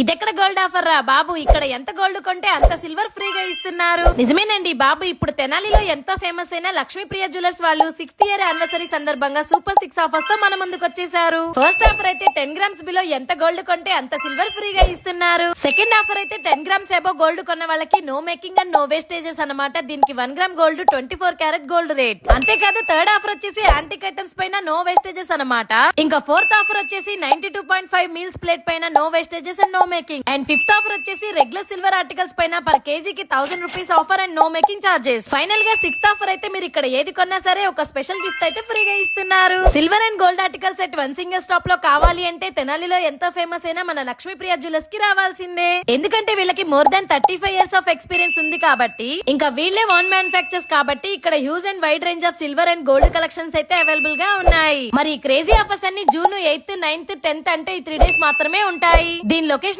ఇదెక్కడ gold offer రా బాబు, ఇక్కడ ఎంత గోల్డ్ కొంటే అంత సిల్వర్ ఫ్రీగా ఇస్తున్నారు. నిజమేనండి బాబు, ఇప్పుడు తెనాలిలో ఎంతో ఫేమస్ అయిన లక్ష్మీప్రియ జ్యువెలర్స్ వాళ్ళు 6th ఇయర్ యానివర్సరీ సందర్భంగా సూపర్ 6 ఆఫర్స్ తో మన ముందుకు వచ్చేసారు. ఫస్ట్ ఆఫర్ అయితే 10 గ్రామ్స్ బిలో ఎంత గోల్డ్ కొంటే అంత సిల్వర్ ఫ్రీగా ఇస్తున్నారు. సెకండ్ ఆఫర్ అయితే 10 గ్రామ్స్ ఎబో గోల్డ్ కొన్న వాళ్ళకి no making and no wastages అన్నమాట. దీనికి 1 gram gold 24 carat gold rate. అంతేకాదు థర్డ్ ఆఫర్ వచ్చేసి యాంటిక్ ఐటమ్స్ పైన నో వేస్టేజెస్ అన్నమాట. ఇంకా ఫోర్త్ ఆఫర్ వచ్చేసి 92.5 మీల్స్ ప్లేట్ పైన no wastages and no making. And fifth offer వచ్చేసి రెగ్యులర్ సిల్వర్ ఆర్టికల్స్ పైన పర్ కేజీకి 1000 rupees offer and no making charges. Final గా సిక్స్త్ ఆఫర్ అయితే మీరు ఇక్కడ ఏది కొన్నా సరే ఒక స్పెషల్ గిఫ్ట్ అయితే ఫ్రీగా ఇస్తున్నారు. Silver and gold articles at one single stop లో కావాలి అంటే తెనాలిలో ఎంతో ఫేమస్ అయిన మన లక్ష్మీప్రియ జ్యువెలర్స్ కి రావాల్సిందే. ఎందుకంటే వీళ్ళకి more than 35 years of experience ఉంది కాబట్టి, ఇంకా వీళ్ళే ఓన్ మ్యానుఫ్యాక్చర్స్ కాబట్టి ఇక్కడ huge and wide range of silver and gold collections అయితే అవైలబుల్ గా ఉన్నాయి. మరి ఈ క్రేజీ ఆఫర్స్ అన్ని జూన్ 8th, 9th, 10th అంటే ఈ 3 డేస్ మాత్రమే ఉంటాయి. దీని లొకేషన్